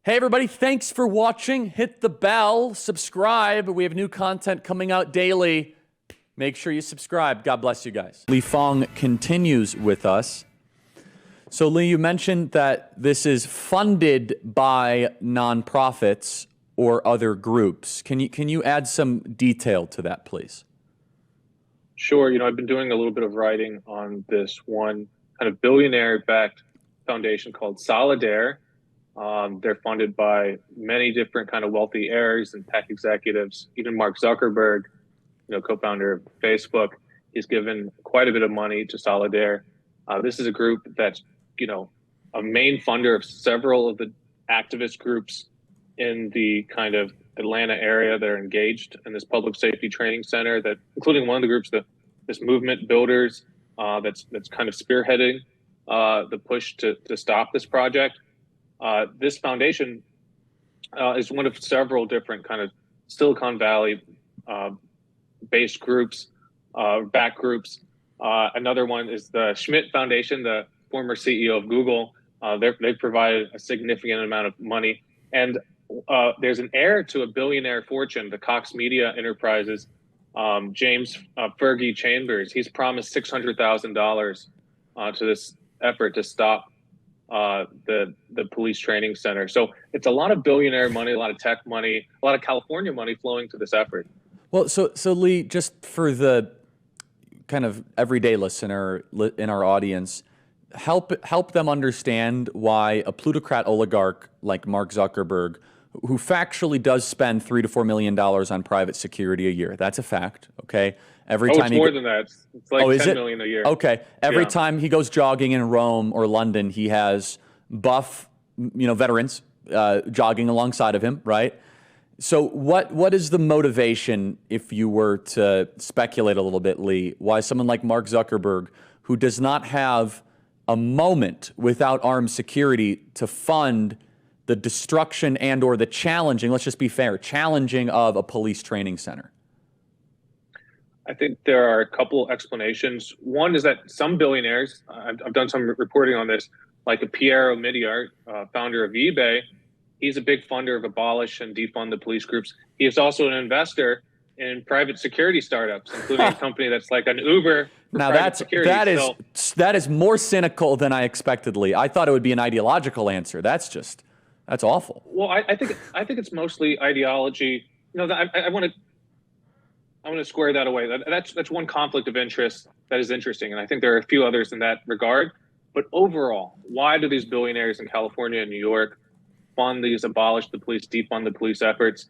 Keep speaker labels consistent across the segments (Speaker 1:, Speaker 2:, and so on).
Speaker 1: Hey everybody, thanks for watching. Hit the bell, subscribe. We have new content coming out daily. Make sure you subscribe. God bless you guys. Lee Fang continues with us. So Lee, you mentioned that this is funded by nonprofits or other groups. Can you add some detail to that, please?
Speaker 2: Sure. I've been doing a little bit of writing on this one kind of billionaire-backed foundation called Solidaire. They're funded by many different kind of wealthy heirs and tech executives. Even Mark Zuckerberg, co-founder of Facebook, he's given quite a bit of money to Solidaire. This is a group that's, a main funder of several of the activist groups in the kind of Atlanta area that are engaged in this public safety training center, that including one of the groups, this movement Builders, that's kind of spearheading the push to stop this project. This foundation is one of several different kind of Silicon Valley based groups, back groups. Another one is the Schmidt Foundation, the former CEO of Google. They've provided a significant amount of money. And there's an heir to a billionaire fortune, the Cox Media Enterprises, James Fergie Chambers. He's promised $600,000 to this effort to stop the police training center. So it's a lot of billionaire money, a lot of tech money, a lot of California money flowing to this effort.
Speaker 1: Well, so Lee, just for the kind of everyday listener in our audience, help them understand why a plutocrat oligarch like Mark Zuckerberg, who factually does spend $3 to $4 million on private security a year. That's a fact, okay?
Speaker 2: It's more than that. It's like 10 million a year.
Speaker 1: Okay. Every time he goes jogging in Rome or London, he has buff, veterans jogging alongside of him, right? So what is the motivation, if you were to speculate a little bit, Lee, why someone like Mark Zuckerberg, who does not have a moment without armed security to fund the destruction and or the challenging, let's just be fair, challenging of a police training center?
Speaker 2: I think there are a couple explanations. One is that some billionaires, I've done some reporting on this, like a Pierre Omidyar, founder of eBay, he's a big funder of abolish and defund the police groups. He is also an investor in private security startups, including a company that's like an Uber for private security.
Speaker 1: That is more cynical than I expected, Lee. I thought it would be an ideological answer. That's awful.
Speaker 2: Well, I think it's mostly ideology. I want to square that away. That's one conflict of interest that is interesting, and I think there are a few others in that regard. But overall, why do these billionaires in California and New York fund these abolish the police, defund the police efforts?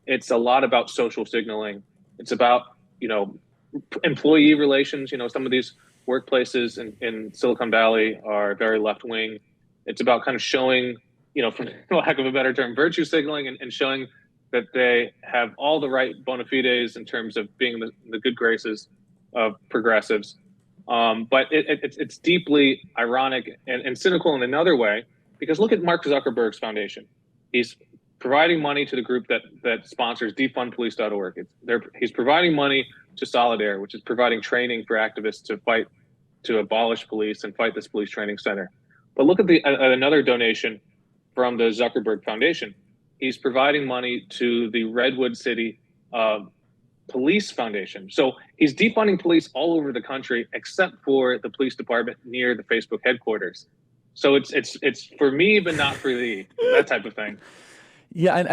Speaker 2: It's a lot about social signaling. It's about employee relations. Some of these workplaces in Silicon Valley are very left wing. It's about kind of showing, for lack of a better term, virtue signaling and showing that they have all the right bona fides in terms of being the good graces of progressives. But it's deeply ironic and cynical in another way, because look at Mark Zuckerberg's foundation. He's providing money to the group that sponsors defundpolice.org. He's providing money to Solidaire, which is providing training for activists to fight to abolish police and fight this police training center. But look at another donation from the Zuckerberg Foundation. He's providing money to the Redwood City Police Foundation. So he's defunding police all over the country, except for the police department near the Facebook headquarters. So it's for me, but not for thee, that type of thing.
Speaker 1: Yeah, and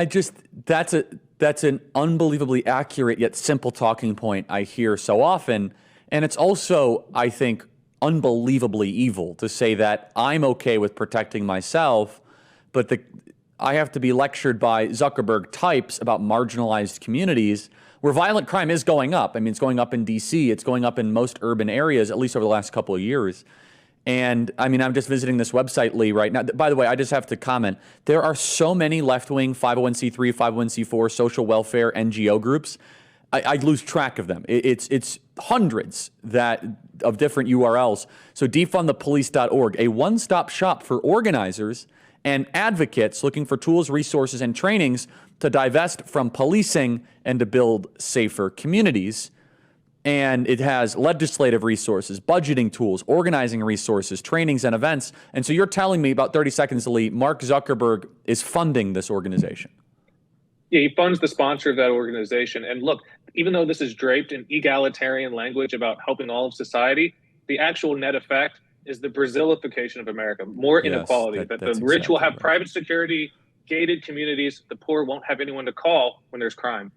Speaker 1: that's an unbelievably accurate yet simple talking point I hear so often. And it's also, I think, unbelievably evil to say that I'm okay with protecting myself, but I have to be lectured by Zuckerberg types about marginalized communities where violent crime is going up. I mean, it's going up in DC, it's going up in most urban areas, at least over the last couple of years. And I mean, I'm just visiting this website, Lee, right now. By the way, I just have to comment. There are so many left-wing 501c3, 501c4 social welfare NGO groups. I lose track of them. It's hundreds of different URLs. So defundthepolice.org, a one-stop shop for organizers and advocates looking for tools, resources, and trainings to divest from policing and to build safer communities. and it has legislative resources, budgeting tools, organizing resources, trainings, and events. And so you're telling me about 30 seconds, Lee, Mark Zuckerberg is funding this organization.
Speaker 2: Yeah, he funds the sponsor of that organization. And look, even though this is draped in egalitarian language about helping all of society, the actual net effect is the Brazilification of America, more inequality, that the rich will have private security, gated communities, the poor won't have anyone to call when there's crime.